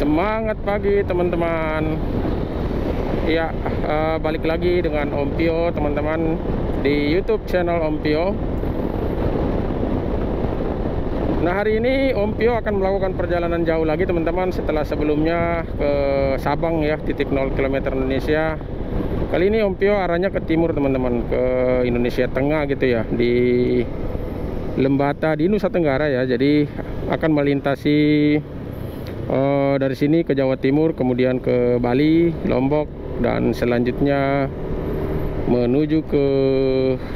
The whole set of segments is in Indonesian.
Semangat pagi teman-teman. Ya, balik lagi dengan Om Pio teman-teman di YouTube channel Om Pio. Nah, hari ini Om Pio akan melakukan perjalanan jauh lagi teman-teman, setelah sebelumnya ke Sabang ya, titik 0 km Indonesia. Kali ini Om Pio arahnya ke timur teman-teman, ke Indonesia Tengah gitu ya, di Lembata di Nusa Tenggara ya. Jadi akan melintasi dari sini ke Jawa Timur, kemudian ke Bali, Lombok, dan selanjutnya menuju ke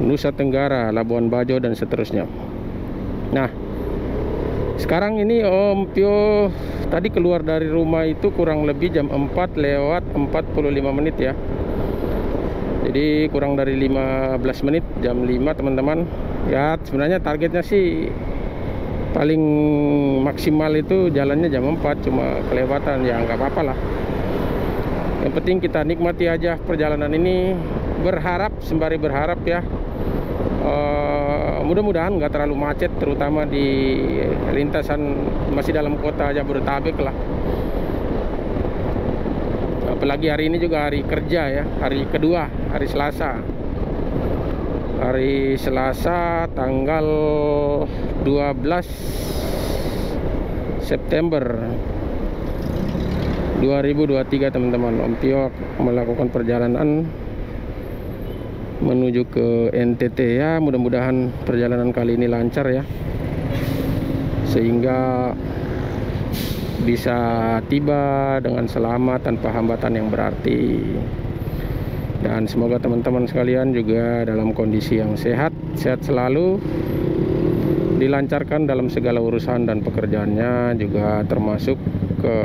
Nusa Tenggara, Labuan Bajo, dan seterusnya. Nah, sekarang ini Om Pio tadi keluar dari rumah itu kurang lebih jam 4 lewat 45 menit ya. Jadi kurang dari 15 menit, jam 5 teman-teman. Ya sebenarnya targetnya sih paling maksimal itu jalannya jam 4, cuma kelewatan ya, nggak apa-apa lah. Yang penting kita nikmati aja perjalanan ini, berharap sembari berharap ya, mudah-mudahan nggak terlalu macet, terutama di lintasan masih dalam kota Jabodetabek lah. Apalagi hari ini juga hari kerja ya, hari kedua, hari Selasa. Hari Selasa tanggal 12 September 2023 teman-teman. Om Pio melakukan perjalanan menuju ke NTT ya. Mudah-mudahan perjalanan kali ini lancar ya, sehingga bisa tiba dengan selamat tanpa hambatan yang berarti. Dan semoga teman-teman sekalian juga dalam kondisi yang sehat selalu, dilancarkan dalam segala urusan dan pekerjaannya, juga termasuk ke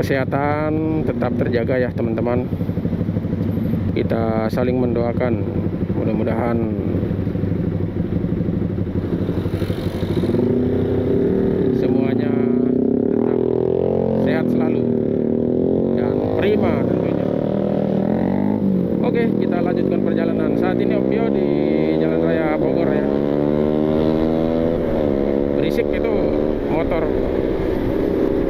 kesehatan tetap terjaga ya teman-teman. Kita saling mendoakan, mudah-mudahan semuanya tetap sehat selalu dan prima tentunya. Oke, kita lanjutkan perjalanan. Saat ini Om Pio di Jalan Raya Bogor ya. Berisik itu motor.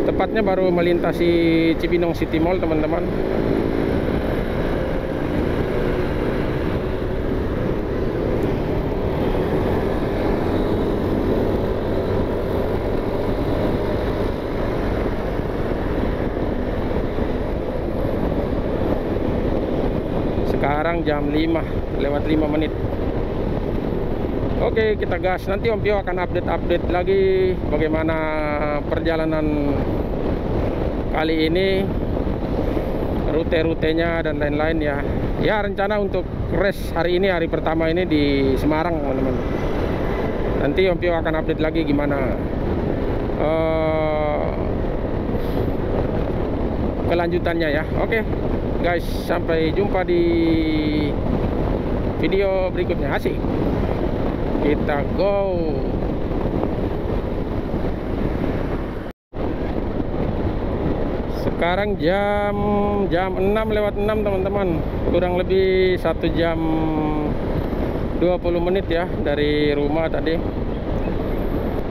Tepatnya baru melintasi Cibinong City Mall teman-teman. Sekarang jam 5 lewat 5 menit. Oke, kita gas. Nanti Om Pio akan update lagi bagaimana perjalanan kali ini, rute-rutenya dan lain-lain ya. Ya, rencana untuk race hari ini, hari pertama ini di Semarang teman-teman. Nanti Om Pio akan update lagi gimana kelanjutannya ya. Oke guys, sampai jumpa di video berikutnya. Asik, kita go. Sekarang jam 6 lewat 6 teman-teman, kurang lebih 1 jam 20 menit ya dari rumah tadi.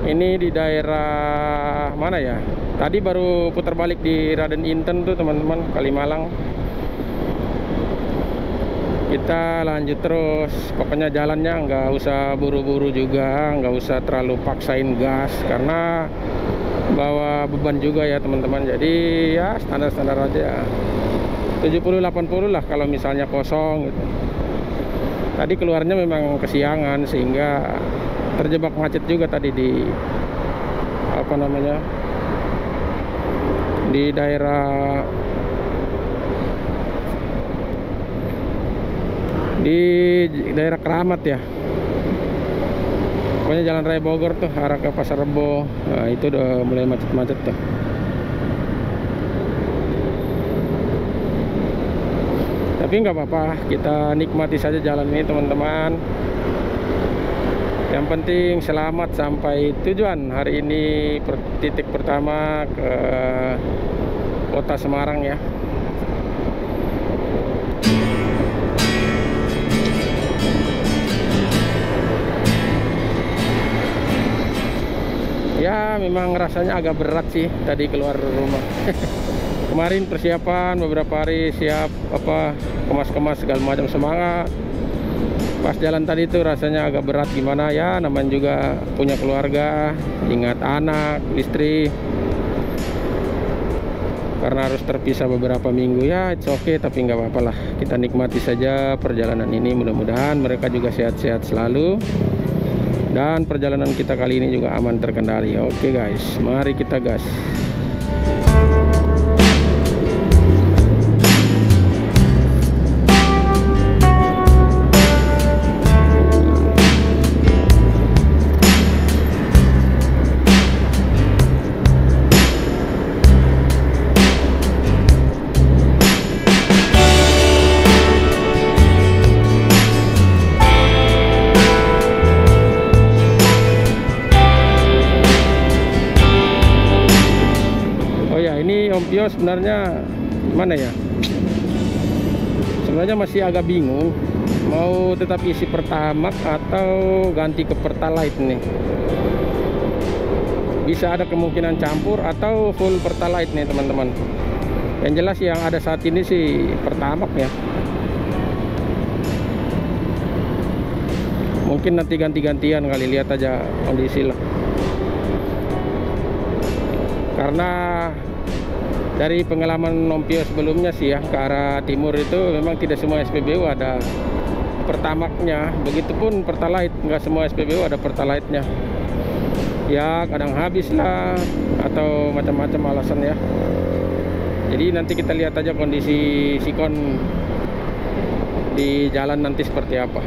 Ini di daerah mana ya, tadi baru putar balik di Raden Inten tuh teman-teman, Kalimalang. Kita lanjut terus, pokoknya jalannya nggak usah buru-buru juga, nggak usah terlalu paksain gas, karena bawa beban juga ya teman-teman. Jadi ya standar-standar aja, 70-80 lah kalau misalnya kosong gitu. Tadi keluarnya memang kesiangan sehingga terjebak macet juga tadi di apa namanya, di daerah Keramat ya. Pokoknya Jalan Raya Bogor tuh arah ke Pasar Rebo. Nah, itu udah mulai macet-macet tuh. Tapi nggak apa-apa, kita nikmati saja jalan ini teman-teman. Yang penting selamat sampai tujuan. Hari ini titik pertama ke kota Semarang ya. Ya ya memang rasanya agak berat sih tadi keluar rumah. Kemarin persiapan beberapa hari siap kemas-kemas segala macam, semangat. Pas jalan tadi tuh rasanya agak berat gimana ya, namanya juga punya keluarga, ingat anak, istri. Karena harus terpisah beberapa minggu ya, it's okay, tapi nggak apa-apa lah. Kita nikmati saja perjalanan ini, mudah-mudahan mereka juga sehat-sehat selalu. Dan perjalanan kita kali ini juga aman terkendali. Oke guys, mari kita gas. Ompio sebenarnya gimana ya, sebenarnya masih agak bingung mau tetap isi Pertamax atau ganti ke Pertalite nih. Bisa ada kemungkinan campur atau full Pertalite nih teman-teman. Yang jelas yang ada saat ini sih Pertamax ya. Mungkin nanti ganti-gantian kali, lihat aja kondisi lah. Karena dari pengalaman Ompio sebelumnya sih ya, ke arah timur itu memang tidak semua SPBU ada Pertamax-nya. Begitupun Pertalite, nggak semua SPBU ada Pertalite-nya. Ya kadang habis lah atau macam-macam alasan ya. Jadi nanti kita lihat aja kondisi sikon di jalan nanti seperti apa.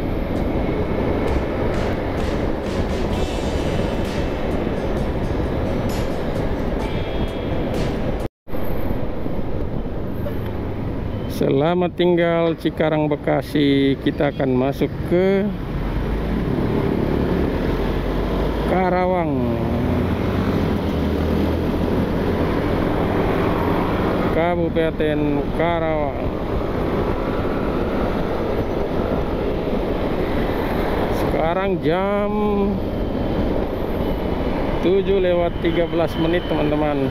Selamat tinggal Cikarang Bekasi. Kita akan masuk ke Karawang, Kabupaten Karawang. Sekarang jam 7:13 teman-teman.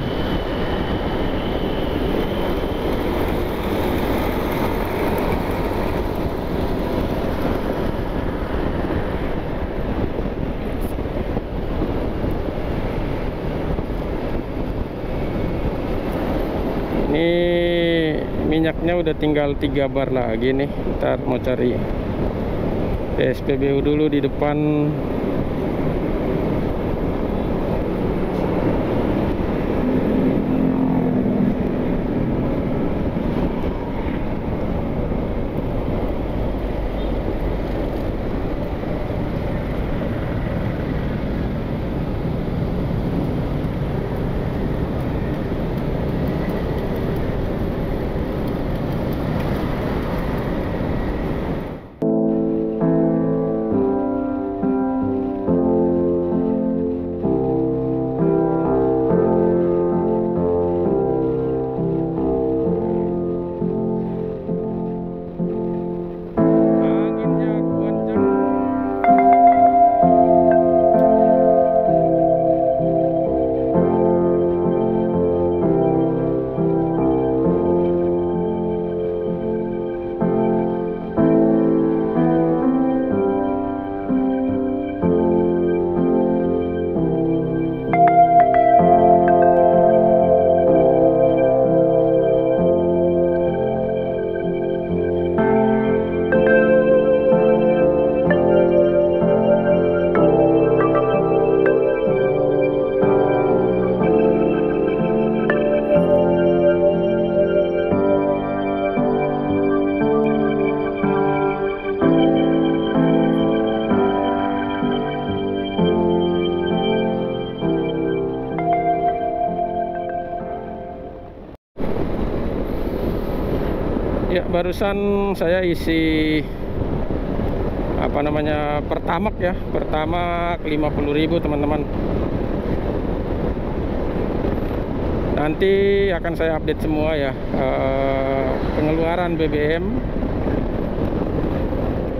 Ini minyaknya udah tinggal 3 bar lagi nih. Ntar mau cari SPBU dulu di depan. Ya, barusan saya isi Pertamax ya, Pertamax 50.000 teman-teman. Nanti akan saya update semua ya, pengeluaran BBM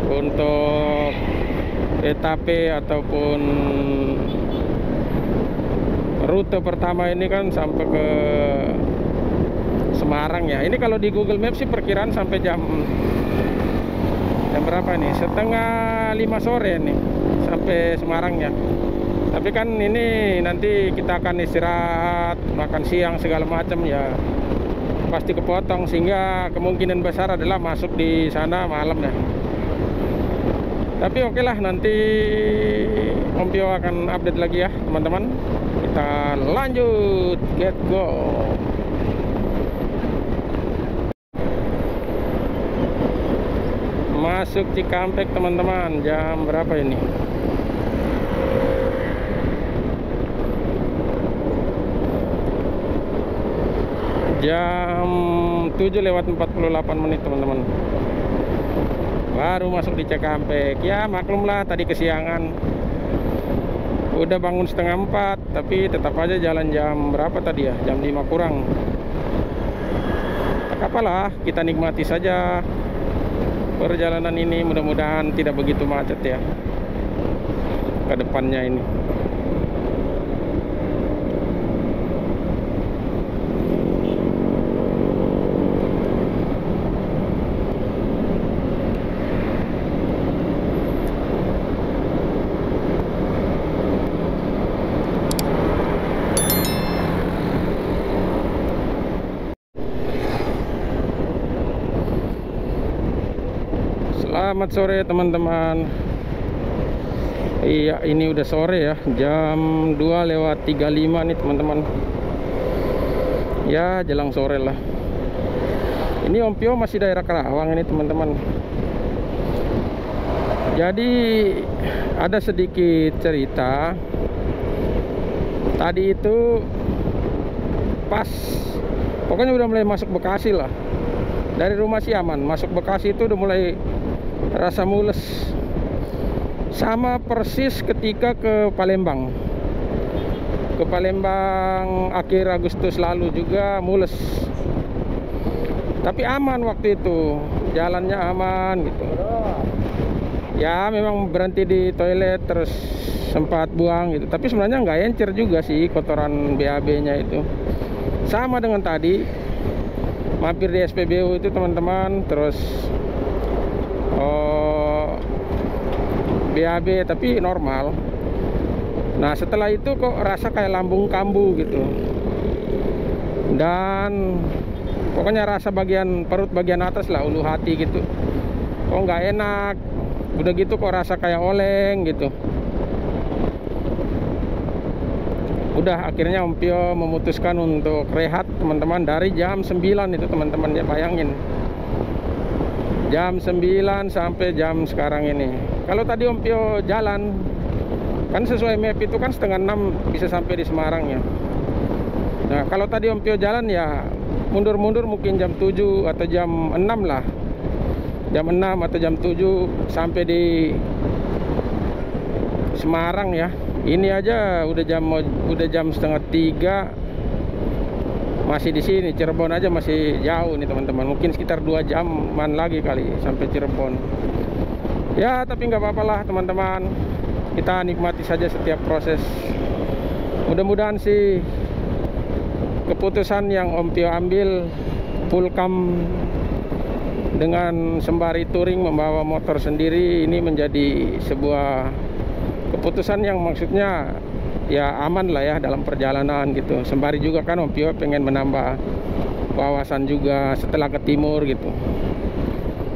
untuk etapa ataupun rute pertama ini kan sampai ke Semarang ya. Ini kalau di Google Maps sih perkiraan sampai jam berapa nih? Setengah 5 sore nih sampai Semarangnya. Tapi kan ini nanti kita akan istirahat, makan siang segala macam ya. Pasti kepotong, sehingga kemungkinan besar adalah masuk di sana malam ya. Tapi oke lah, nanti Om Pio akan update lagi ya teman-teman. Kita lanjut, get go. Masuk Cikampek teman-teman. Jam berapa ini? Jam 7:48 teman-teman. Baru masuk di Cikampek. Ya maklumlah tadi kesiangan. Udah bangun setengah 4, tapi tetap aja jalan jam berapa tadi ya? Jam 5 kurang. Tak apalah, kita nikmati saja perjalanan ini. Mudah-mudahan tidak begitu macet ya ke depannya ini. Selamat sore teman-teman. Iya, ini udah sore ya, jam 2:35 nih teman-teman. Ya jelang sore lah. Ini Om Pio masih daerah Karawang ini teman-teman. Jadi ada sedikit cerita. Tadi itu pas, pokoknya udah mulai masuk Bekasi lah. Dari rumah sih aman, masuk Bekasi itu udah mulai rasa mules. Sama persis ketika ke Palembang. Ke Palembang akhir Agustus lalu juga mules. Tapi aman waktu itu, jalannya aman gitu. Ya memang berhenti di toilet terus sempat buang gitu. Tapi sebenarnya nggak encer juga sih kotoran BAB-nya itu. Sama dengan tadi, mampir di SPBU itu teman-teman, terus BAB tapi normal. Nah setelah itu kok rasa kayak lambung kambuh gitu, dan pokoknya rasa bagian perut bagian atas lah, ulu hati gitu, kok nggak enak. Udah gitu kok rasa kayak oleng gitu. Udah akhirnya Om Pio memutuskan untuk rehat teman-teman dari jam 9 itu teman-teman ya, bayangin. Jam 9 sampai jam sekarang ini. Kalau tadi Om Pio jalan, kan sesuai map itu kan setengah 6 bisa sampai di Semarang ya. Nah kalau tadi Om Pio jalan ya mundur-mundur mungkin jam 7 atau jam 6 lah. Jam 6 atau jam 7 sampai di Semarang ya. Ini aja udah jam setengah 3 masih di sini. Cirebon aja masih jauh nih teman-teman, mungkin sekitar 2 jaman lagi kali sampai Cirebon ya. Tapi nggak apa-apa lah teman-teman, kita nikmati saja setiap proses. Mudah-mudahan sih keputusan yang Om Pio ambil, pullcam dengan sembari touring membawa motor sendiri, ini menjadi sebuah keputusan yang maksudnya ya aman lah ya dalam perjalanan gitu. Sembari juga kan Om Pio pengen menambah wawasan juga setelah ke timur gitu.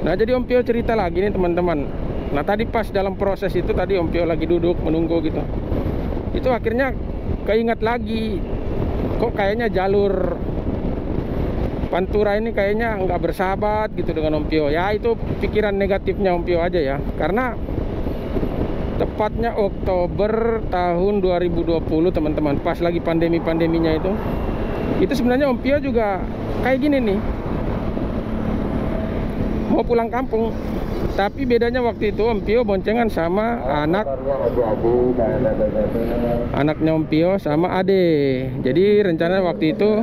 Nah jadi Om Pio cerita lagi nih teman-teman. Nah tadi pas dalam proses itu tadi Om Pio lagi duduk menunggu gitu, itu akhirnya keingat lagi, kok kayaknya jalur Pantura ini kayaknya nggak bersahabat gitu dengan Om Pio. Ya itu pikiran negatifnya Om Pio aja ya, karena tepatnya Oktober tahun 2020 teman-teman, pas lagi pandemi-pandeminya itu sebenarnya Om Pio juga kayak gini nih, mau pulang kampung. Tapi bedanya waktu itu Om Pio boncengan sama anaknya Om Pio sama ade. Jadi rencananya waktu itu,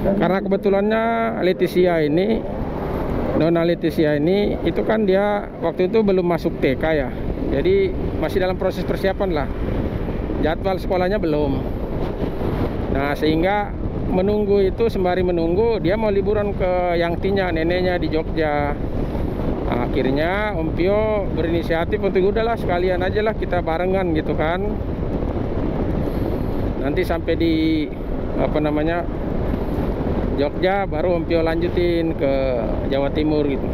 karena kebetulannya Nona Leticia ini itu kan dia waktu itu belum masuk TK ya, jadi masih dalam proses persiapan lah, jadwal sekolahnya belum. Nah sehingga menunggu itu, sembari menunggu dia mau liburan ke Yangtinya, neneknya di Jogja. Nah, akhirnya Om Pio berinisiatif untuk udahlah sekalian aja lah kita barengan gitu kan. Nanti sampai di apa namanya Jogja baru Om Pio lanjutin ke Jawa Timur gitu.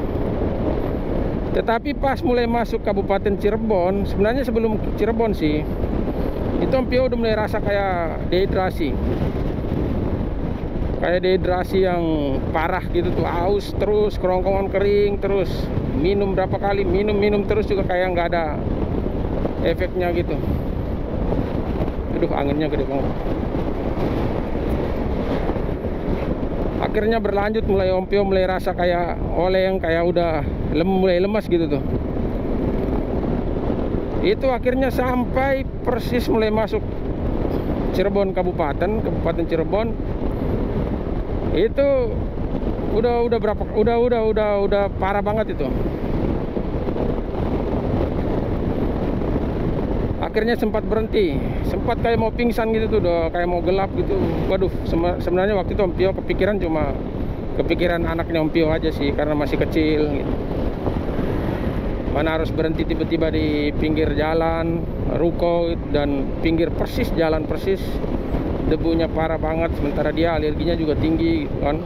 Tetapi pas mulai masuk Kabupaten Cirebon, sebenarnya sebelum Cirebon sih, itu Om Pio udah mulai rasa kayak dehidrasi. Kayak dehidrasi yang parah gitu tuh, aus terus, kerongkongan kering terus, minum berapa kali, minum terus juga kayak nggak ada efeknya gitu. Aduh, anginnya gede banget. Akhirnya berlanjut mulai Om Pio mulai rasa kayak oleng, kayak udah mulai lemas gitu tuh. Itu akhirnya sampai persis mulai masuk Cirebon Kabupaten Cirebon. Itu udah berapa, udah parah banget itu. Akhirnya sempat berhenti, sempat kayak mau pingsan gitu tuh, udah kayak mau gelap gitu. Waduh, sebenarnya waktu itu Om Pio kepikiran anaknya Om Pio aja sih, karena masih kecil gitu. Mana harus berhenti tiba-tiba di pinggir jalan, ruko, dan pinggir persis, jalan persis, debunya parah banget, sementara dia alerginya juga tinggi gitu kan.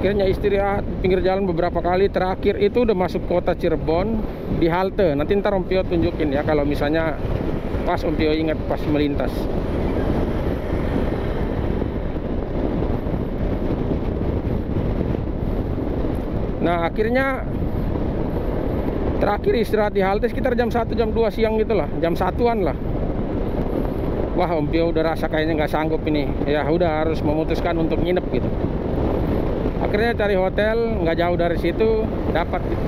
Akhirnya istirahat di pinggir jalan beberapa kali. Terakhir itu udah masuk kota Cirebon di halte. Nanti ntar Om Pio tunjukin ya, kalau misalnya pas Om Pio ingat pas melintas. Nah akhirnya terakhir istirahat di halte sekitar jam 1 jam 2 siang gitulah, jam 1-an lah. Wah, Om Pio udah rasa kayaknya nggak sanggup ini. Ya udah harus memutuskan untuk nginep gitu. Akhirnya cari hotel nggak jauh dari situ, dapat gitu.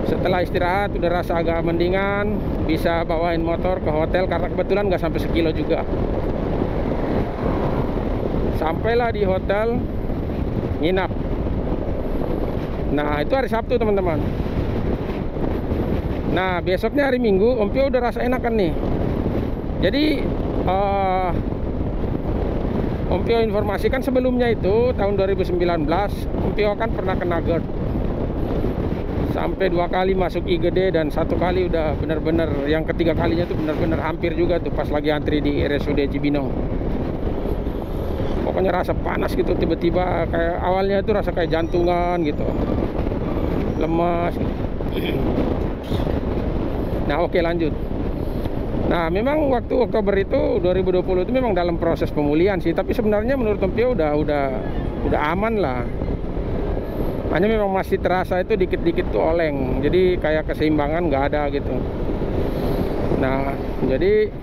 Setelah istirahat udah rasa agak mendingan, bisa bawain motor ke hotel karena kebetulan nggak sampai sekilo juga. Sampailah di hotel, nginap. Nah itu hari Sabtu teman-teman. Nah besoknya hari Minggu Om Pio udah rasa enakan nih. Jadi Om Pio informasikan sebelumnya itu tahun 2019 Om Pio kan pernah kena GERD. Sampai 2 kali masuk IGD dan 1 kali udah bener-bener, yang ketiga kalinya tuh bener-bener hampir juga tuh pas lagi antri di RSUD Cibinong. Pokoknya rasa panas gitu tiba-tiba, kayak awalnya itu rasa kayak jantungan gitu, lemas gitu. Nah oke lanjut. Nah memang waktu Oktober itu 2020 itu memang dalam proses pemulihan sih, tapi sebenarnya menurut Om Pio udah aman lah. Hanya memang masih terasa itu dikit-dikit tuh oleng, jadi kayak keseimbangan nggak ada gitu. Nah jadi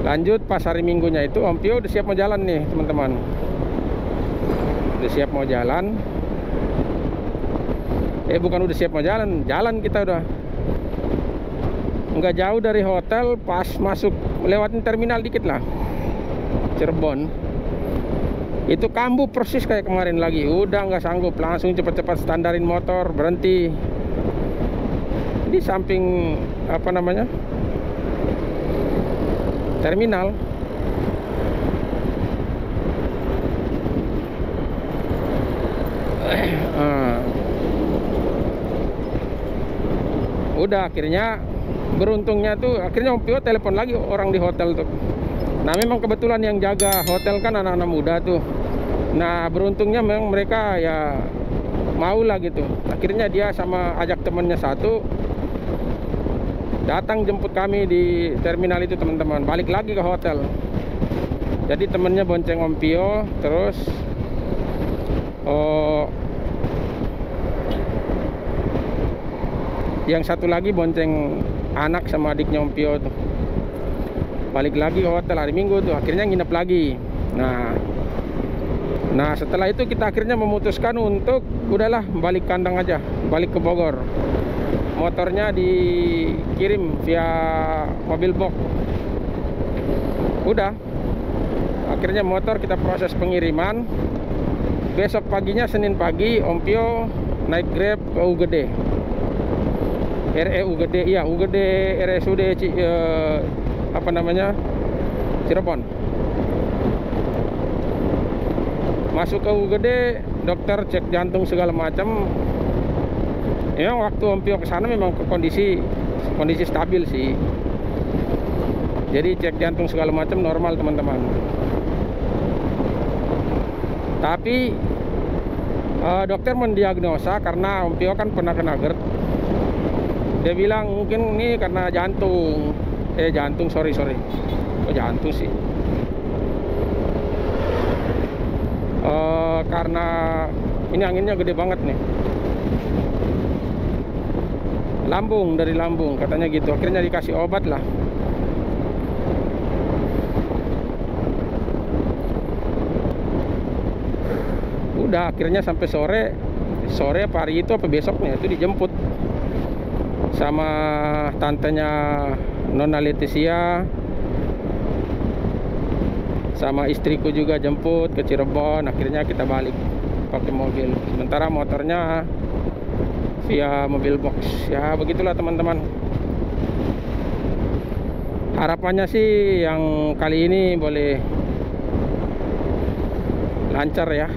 lanjut pas hari Minggunya itu Om Pio udah siap mau jalan nih teman-teman. Udah siap mau jalan. Bukan udah siap mau jalan, jalan kita udah. Nggak jauh dari hotel, pas masuk lewatin terminal dikit lah, Cirebon. Itu kambuh persis kayak kemarin lagi. Udah nggak sanggup, langsung cepet-cepet standarin motor, berhenti di samping apa namanya terminal. Udah akhirnya beruntungnya tuh akhirnya Om Pio telepon lagi orang di hotel tuh. Nah memang kebetulan yang jaga hotel kan anak-anak muda tuh. Nah beruntungnya memang mereka ya mau lah gitu. Akhirnya dia sama ajak temennya satu datang jemput kami di terminal itu teman-teman. Balik lagi ke hotel. Jadi temennya bonceng Om Pio, terus yang satu lagi bonceng anak sama adiknya Om Pio tuh. Balik lagi ke hotel hari Minggu tuh, akhirnya nginep lagi. Nah setelah itu kita akhirnya memutuskan untuk udahlah balik kandang aja, balik ke Bogor. Motornya dikirim via mobil box. Udah, akhirnya motor kita proses pengiriman. Besok paginya Senin pagi Om Pio naik Grab ke UGD. UGD, iya UGD RSUD apa namanya Cirebon. Masuk ke UGD, dokter cek jantung segala macam. Memang waktu Om Pio ke sana memang kondisi stabil sih. Jadi cek jantung segala macam normal teman-teman. Tapi dokter mendiagnosa karena Om Pio kan pernah kena GERD. Dia bilang mungkin ini karena jantung. Sorry. Oh, jantung sih. Karena ini anginnya gede banget nih. Dari lambung katanya gitu. Akhirnya dikasih obat lah. Udah akhirnya sampai sore pagi itu apa besoknya itu dijemput sama tantenya Nona Leticia, sama istriku juga jemput ke Cirebon. Akhirnya kita balik pakai mobil, sementara motornya via mobil box. Ya begitulah teman-teman. Harapannya sih yang kali ini boleh lancar ya.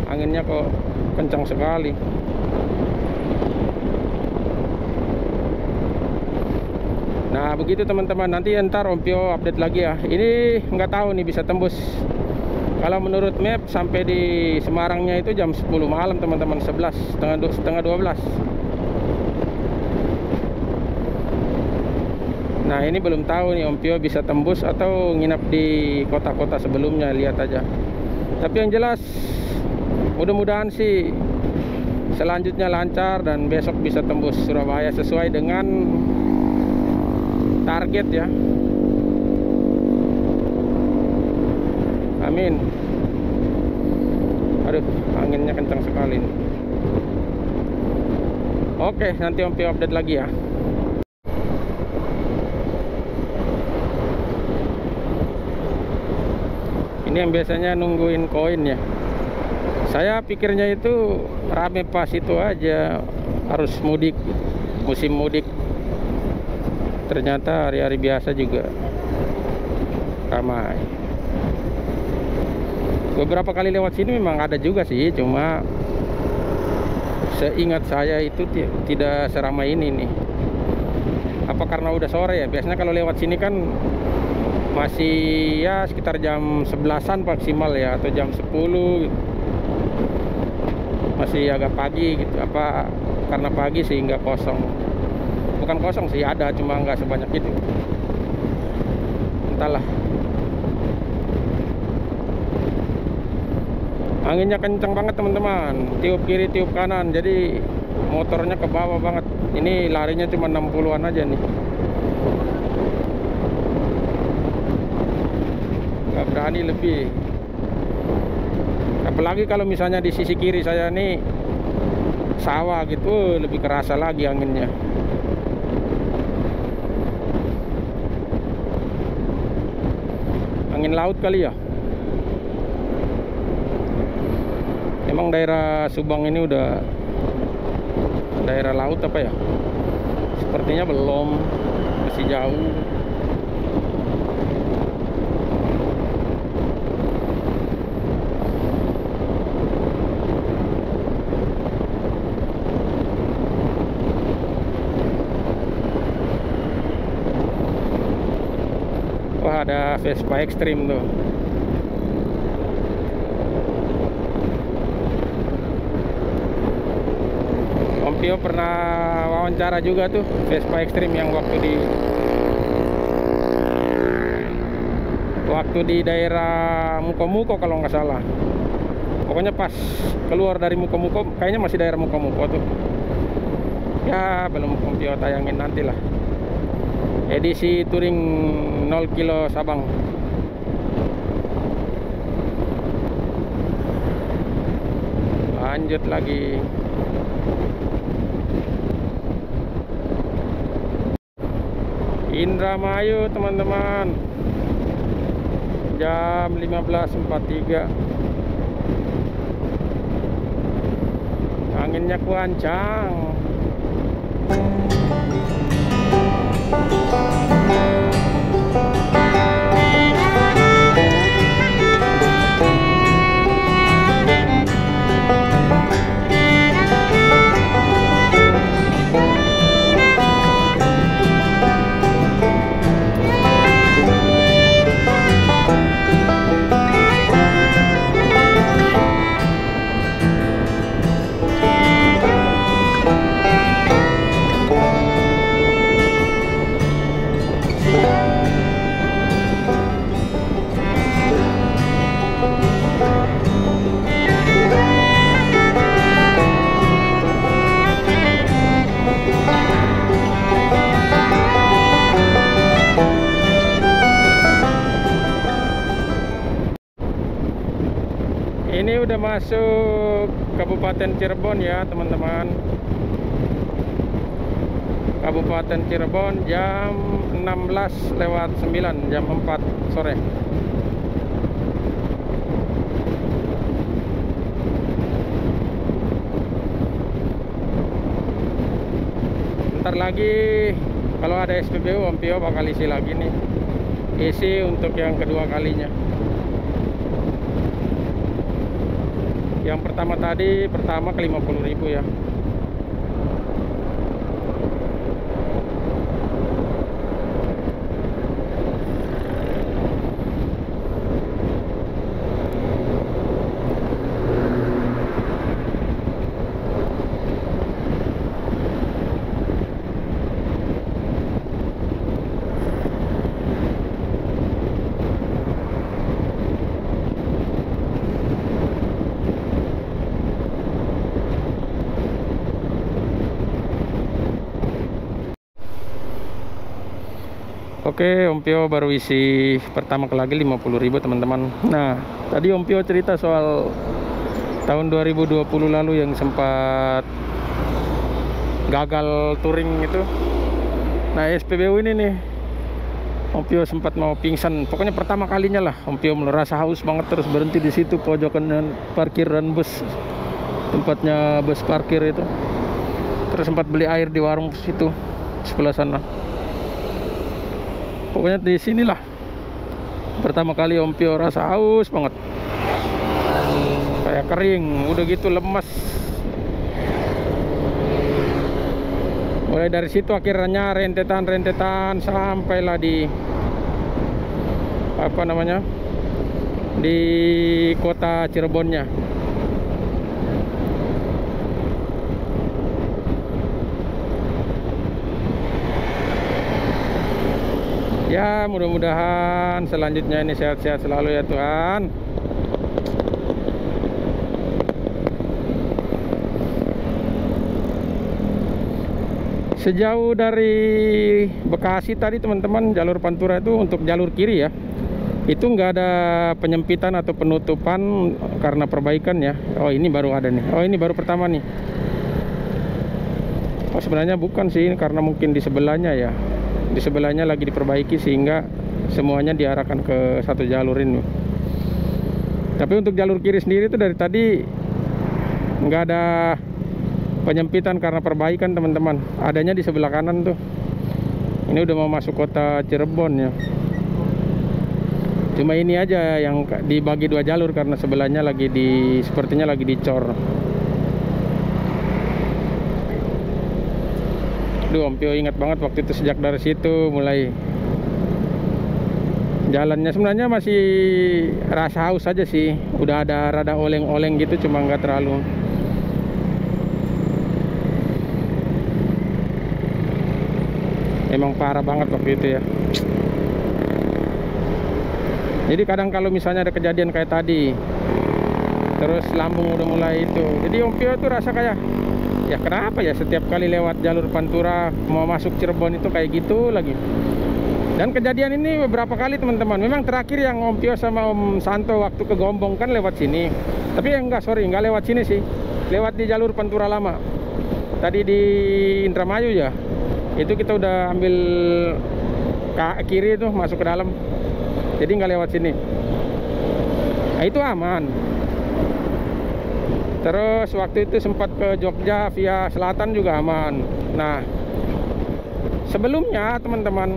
Anginnya kok kencang sekali. Nah begitu teman-teman, nanti ntar Om Pio update lagi ya. Ini nggak tahu nih bisa tembus. Kalau menurut map sampai di Semarangnya itu jam 10 malam teman-teman, 11, setengah 12. Nah ini belum tahu nih Om Pio bisa tembus atau nginap di kota-kota sebelumnya, lihat aja. Tapi yang jelas mudah-mudahan sih selanjutnya lancar dan besok bisa tembus Surabaya sesuai dengan target ya. Amin. Aduh, anginnya kencang sekali nih. Oke, nanti Om Pio update lagi ya. Ini yang biasanya nungguin koin ya. Saya pikirnya itu rame pas itu aja harus mudik, musim mudik. Ternyata hari-hari biasa juga ramai. Beberapa kali lewat sini memang ada juga sih, cuma seingat saya itu tidak seramai ini nih. Apa karena udah sore ya? Biasanya kalau lewat sini kan masih ya sekitar jam 11-an maksimal ya, atau jam 10 gitu. Masih agak pagi gitu. Apa karena pagi sehingga kosong? Bukan kosong sih, ada, cuma nggak sebanyak itu. Entahlah. Anginnya kencang banget teman-teman, tiup kiri tiup kanan, jadi motornya ke bawah banget. Ini larinya cuma 60-an aja nih, nggak berani lebih. Apalagi kalau misalnya di sisi kiri saya nih sawah gitu, lebih kerasa lagi anginnya. Angin laut kali ya. Emang daerah Subang ini udah daerah laut apa ya? Sepertinya belum, masih jauh. Wah, ada Vespa Extreme tuh. Om Pio pernah wawancara juga tuh Vespa Extreme yang waktu di daerah Muko-Muko kalau nggak salah. Pokoknya pas keluar dari Muko-Muko, kayaknya masih daerah Muko-Muko tuh. Ya belum Om Pio tayangin, nantilah. Edisi touring 0 kilo Sabang. Lanjut lagi. Indramayu teman-teman, jam 15.43. Anginnya kencang. Ini udah masuk Kabupaten Cirebon ya teman-teman. Kabupaten Cirebon jam 16:09, jam 4 sore. Ntar lagi kalau ada SPBU Om Pio bakal isi lagi nih. Isi untuk yang kedua kalinya. Yang pertama tadi ke 50.000 ya. Oke, Om Pio baru isi pertama lagi 50.000 teman-teman. Nah, tadi Om Pio cerita soal tahun 2020 lalu yang sempat gagal touring itu. Nah, SPBU ini nih Om Pio sempat mau pingsan. Pokoknya pertama kalinya lah Om Pio merasa haus banget, terus berhenti di situ pojokan parkiran bus, tempatnya bus parkir itu. Terus sempat beli air di warung situ sebelah sana. Pokoknya di sinilah pertama kali Om Pio rasa haus banget, kayak kering, udah gitu lemas. Mulai dari situ akhirnya rentetan sampailah di apa namanya, di kota Cirebonnya. Ya, mudah-mudahan selanjutnya ini sehat-sehat selalu ya Tuhan. Sejauh dari Bekasi tadi teman-teman, jalur Pantura itu untuk jalur kiri ya, itu nggak ada penyempitan atau penutupan karena perbaikan ya. Oh, ini baru ada nih. Oh, ini baru pertama nih. Oh, sebenarnya bukan sih, karena mungkin di sebelahnya ya. Di sebelahnya lagi diperbaiki sehingga semuanya diarahkan ke satu jalur ini. Tapi untuk jalur kiri sendiri itu dari tadi nggak ada penyempitan karena perbaikan teman-teman. Adanya di sebelah kanan tuh. Ini udah mau masuk kota Cirebon ya. Cuma ini aja yang dibagi dua jalur karena sebelahnya lagi sepertinya lagi dicor. Duh, Om Pio ingat banget waktu itu, sejak dari situ mulai jalannya sebenarnya masih rasa haus aja sih. Udah ada rada oleng-oleng gitu, cuma nggak terlalu. Emang parah banget waktu itu ya. Jadi kadang kalau misalnya ada kejadian kayak tadi, terus lambung udah mulai itu, jadi Om Pio tuh rasa kayak, ya kenapa ya setiap kali lewat jalur Pantura mau masuk Cirebon itu kayak gitu lagi. Dan kejadian ini beberapa kali teman-teman. Memang terakhir yang Om Pio sama Om Santo waktu ke Gombong kan lewat sini. Tapi nggak lewat sini sih, lewat di jalur Pantura lama. Tadi di Indramayu ya, itu kita udah ambil ke kiri tuh masuk ke dalam, jadi nggak lewat sini. Nah, itu aman. Terus waktu itu sempat ke Jogja via selatan juga aman. Nah, Sebelumnya teman-teman,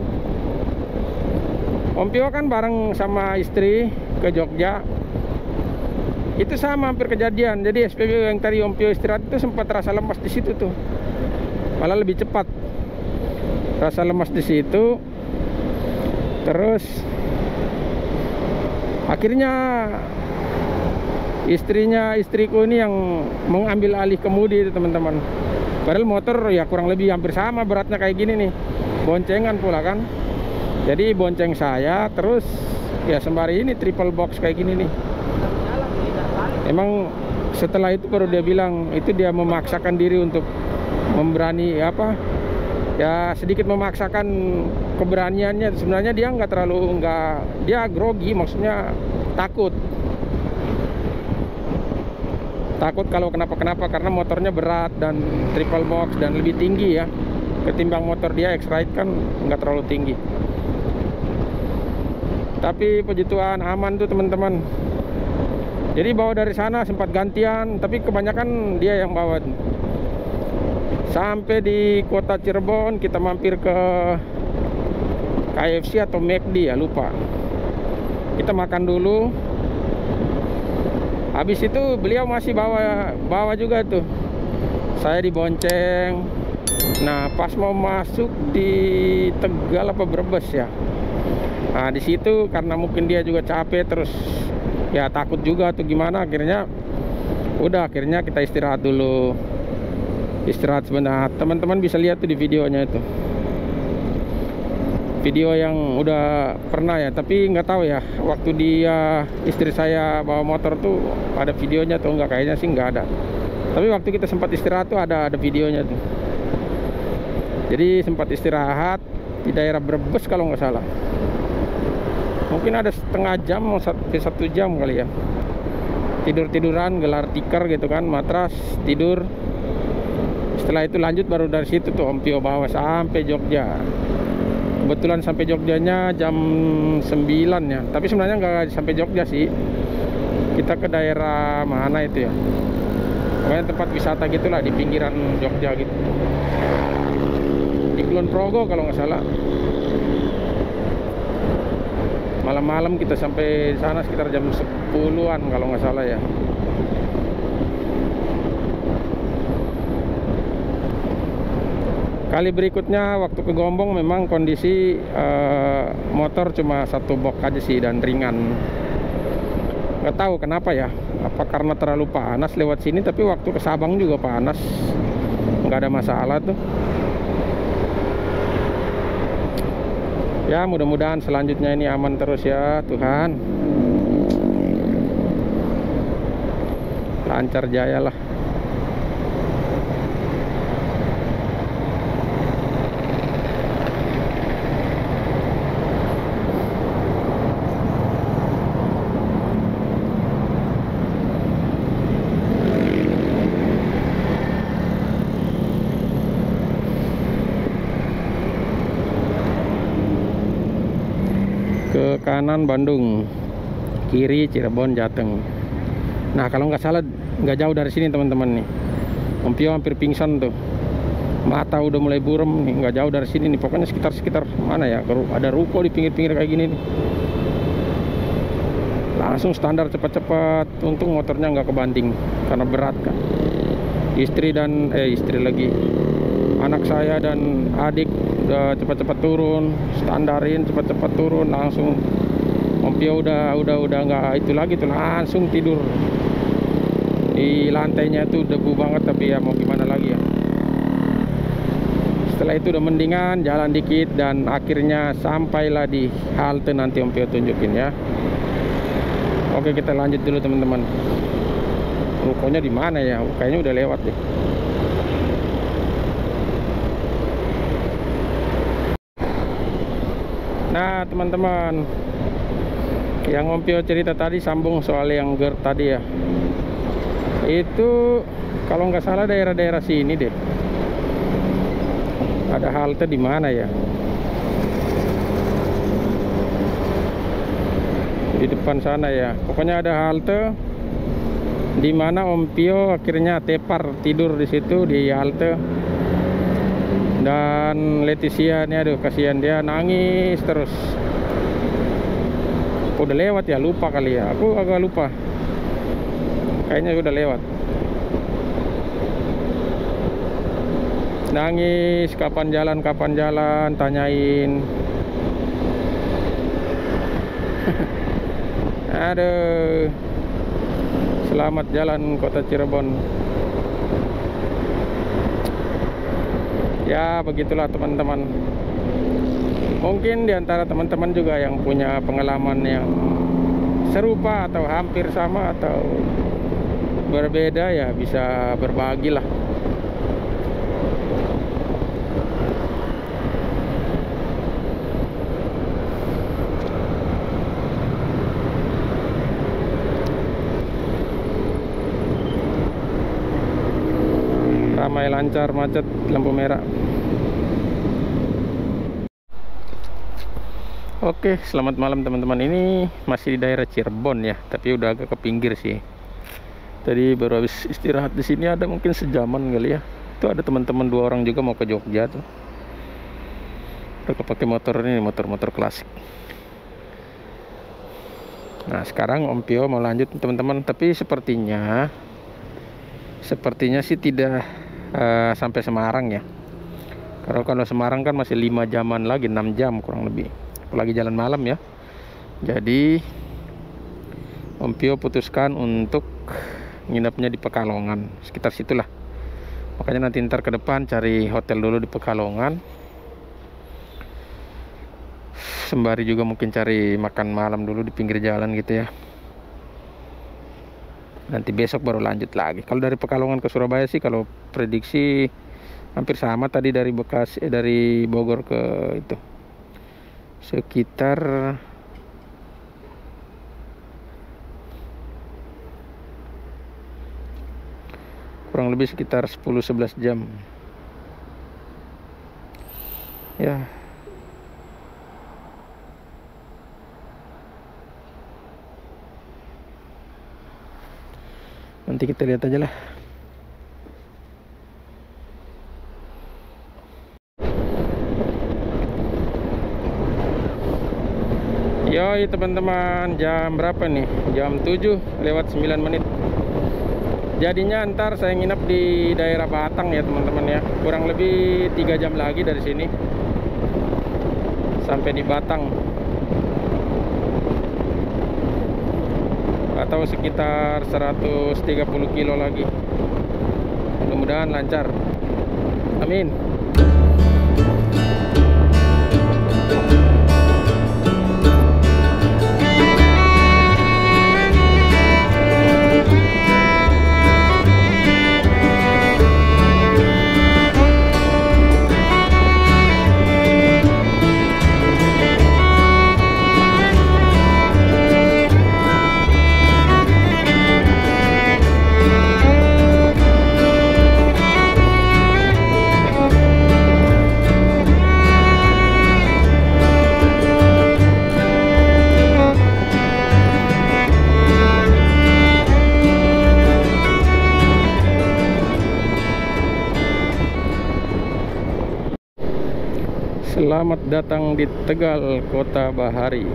Om Pio kan bareng sama istri ke Jogja. Itu sama hampir kejadian. Jadi SPBU yang tadi Om Pio istirahat itu sempat rasa lemas di situ tuh. Malah lebih cepat. Rasa lemas di situ. Terus akhirnya istriku ini yang mengambil alih kemudi itu teman-teman. Padahal motor ya kurang lebih hampir sama beratnya kayak gini nih. Boncengan pula kan. Jadi bonceng saya, terus ya sembari ini triple box kayak gini nih. Emang setelah itu baru dia bilang, itu dia memaksakan diri untuk memberani apa? Ya sedikit memaksakan keberaniannya. Sebenarnya dia dia grogi, maksudnya takut kalau kenapa-kenapa karena motornya berat dan triple box dan lebih tinggi ya ketimbang motor dia X-Ride kan nggak terlalu tinggi. Tapi puji Tuhan aman tuh teman-teman. Jadi bawa dari sana sempat gantian, tapi kebanyakan dia yang bawa. Sampai di kota Cirebon kita mampir ke KFC atau McD ya, lupa. Kita makan dulu. Habis itu beliau masih bawa juga tuh. Saya dibonceng. Nah, pas mau masuk di Tegal apa Brebes ya. Nah, di situ karena mungkin dia juga capek terus ya takut juga tuh gimana, akhirnya kita istirahat dulu. Istirahat sebentar. Teman-teman bisa lihat tuh di videonya itu. Video yang udah pernah ya, tapi nggak tahu ya waktu istri saya bawa motor tuh ada videonya atau enggak, kayaknya sih nggak ada. Tapi waktu kita sempat istirahat tuh ada videonya tuh. Jadi sempat istirahat di daerah Brebes kalau nggak salah. Mungkin ada setengah jam, 1 jam kali ya. Tiduran, gelar tikar gitu kan, matras, tidur. Setelah itu lanjut baru dari situ tuh Om Pio bawa sampai Jogja. Kebetulan sampai Jogjanya jam 9 ya. Tapi sebenarnya nggak sampai Jogja sih. Kita ke daerah mana itu ya, pokoknya tempat wisata gitulah di pinggiran Jogja gitu, di Kulon Progo kalau nggak salah. Malam-malam kita sampai sana sekitar jam 10-an kalau nggak salah ya. Kali berikutnya waktu ke Gombong memang kondisi motor cuma 1 box aja sih dan ringan. Nggak tahu kenapa ya, apa karena terlalu panas lewat sini, tapi waktu ke Sabang juga panas, nggak ada masalah tuh. Ya mudah-mudahan selanjutnya ini aman terus ya Tuhan. Lancar jaya lah. Ke kanan Bandung, kiri Cirebon Jateng. Nah kalau nggak salah nggak jauh dari sini teman-teman nih. Om Pio hampir pingsan tuh, mata udah mulai burem nih. Nggak jauh dari sini nih, pokoknya sekitar mana ya, ada ruko di pinggir-pinggir kayak gini nih. Langsung standar cepat-cepat. Untung motornya nggak kebanting karena berat kan. Istri lagi, anak saya dan adik udah cepat-cepat turun, standarin cepat-cepat turun, langsung Om Pio udah nggak itu lagi tuh, langsung tidur di lantainya tuh, debu banget, tapi ya mau gimana lagi ya. Setelah itu udah mendingan, jalan dikit dan akhirnya sampailah di halte, nanti Om Pio tunjukin ya. Oke, kita lanjut dulu teman-teman. Rukonya di mana ya? Kayaknya udah lewat deh. Nah teman-teman, yang Om Pio cerita tadi sambung soal yang GER tadi ya. Itu kalau nggak salah daerah-daerah sini deh. Ada halte di mana ya? Di depan sana ya. Pokoknya ada halte di mana Om Pio akhirnya tepar tidur di situ di halte. Dan Leticia nih, aduh kasihan, dia nangis terus. Udah lewat ya, lupa kali ya, aku agak lupa, kayaknya udah lewat. Nangis, kapan jalan, tanyain. Aduh, selamat jalan kota Cirebon. Ya begitulah teman-teman. Mungkin diantara teman-teman juga yang punya pengalaman yang serupa atau hampir sama atau berbeda, ya bisa berbagi lah. Ramai lancar, macet, lampu merah. Oke, selamat malam teman-teman. Ini masih di daerah Cirebon ya, tapi udah agak ke pinggir sih. Tadi baru habis istirahat di sini, ada mungkin sejaman kali ya. Itu ada teman-teman 2 orang juga mau ke Jogja tuh. Udah kepake motor ini, motor-motor klasik. Nah, sekarang Om Pio mau lanjut teman-teman, tapi sepertinya sih tidak sampai Semarang ya. Kalau Semarang kan masih 5 jaman lagi, 6 jam kurang lebih. Apalagi jalan malam ya. Jadi Om Pio putuskan untuk nginapnya di Pekalongan, sekitar situlah. Makanya nanti ntar ke depan cari hotel dulu di Pekalongan, sembari juga mungkin cari makan malam dulu di pinggir jalan gitu ya. Nanti besok baru lanjut lagi. Kalau dari Pekalongan ke Surabaya sih kalau prediksi hampir sama tadi, dari dari Bogor ke itu. Sekitar kurang lebih sekitar 10-11 jam ya. Nanti kita lihat aja lah. Yoi teman-teman, jam berapa nih? Jam 7:09. Jadinya ntar saya nginep di daerah Batang ya teman-teman ya. Kurang lebih 3 jam lagi dari sini sampai di Batang, atau sekitar 130 kilo lagi. Mudah-mudahan lancar, amin. Selamat datang di Tegal, Kota Bahari.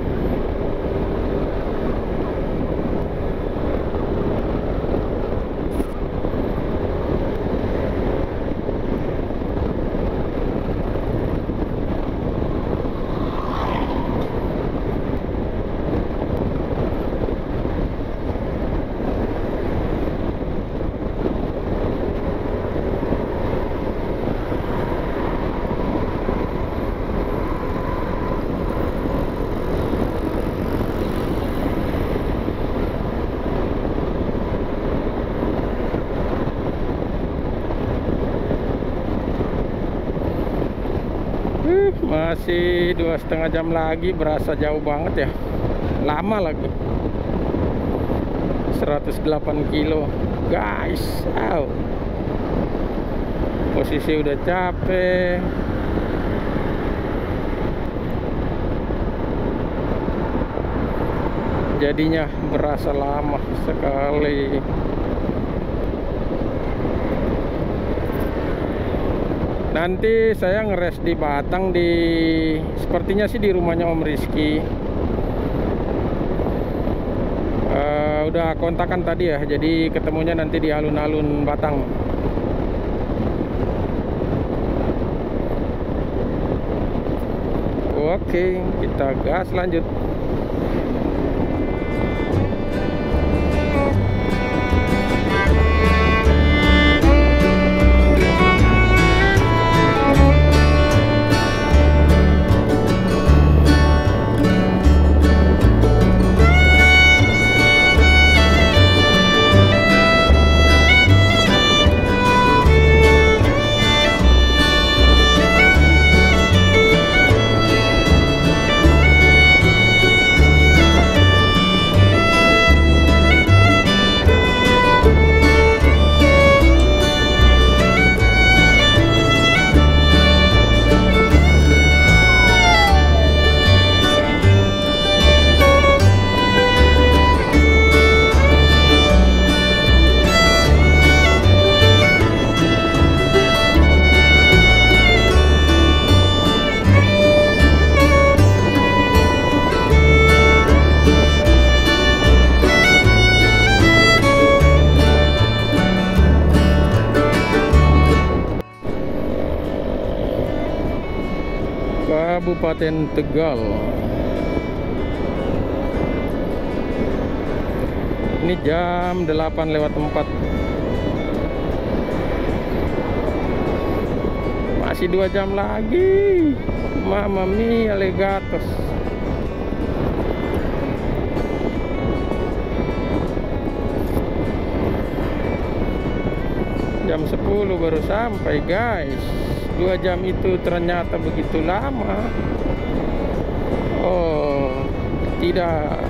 Masih 2,5 jam lagi, berasa jauh banget ya, lama lagi. 108 kilo guys. Posisi udah capek, jadinya berasa lama sekali. Nanti saya ngeres di Batang, di sepertinya sih di rumahnya Om Rizky. Udah kontakan tadi ya, jadi ketemunya nanti di alun-alun Batang. Oke, kita gas lanjut. Kabupaten Tegal. Ini jam 8:04. Masih 2 jam lagi. Mamma mia, legatos. Jam 10 baru sampai, guys. 2 jam itu ternyata begitu lama. Oh, tidak.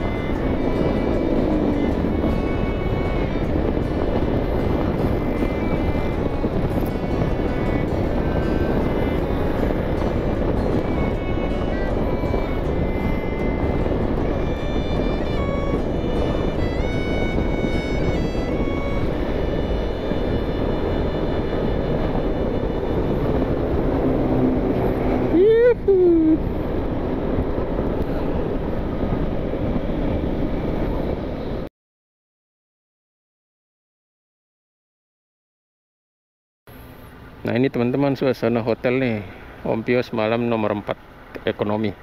Nah, ini teman-teman suasana hotel nih, Ompio semalam nomor 4 ekonomi.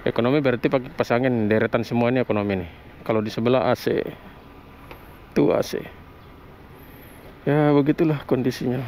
Ekonomi berarti pakai pasangin deretan semuanya ekonomi nih. Kalau di sebelah AC, tuh AC. Ya begitulah kondisinya.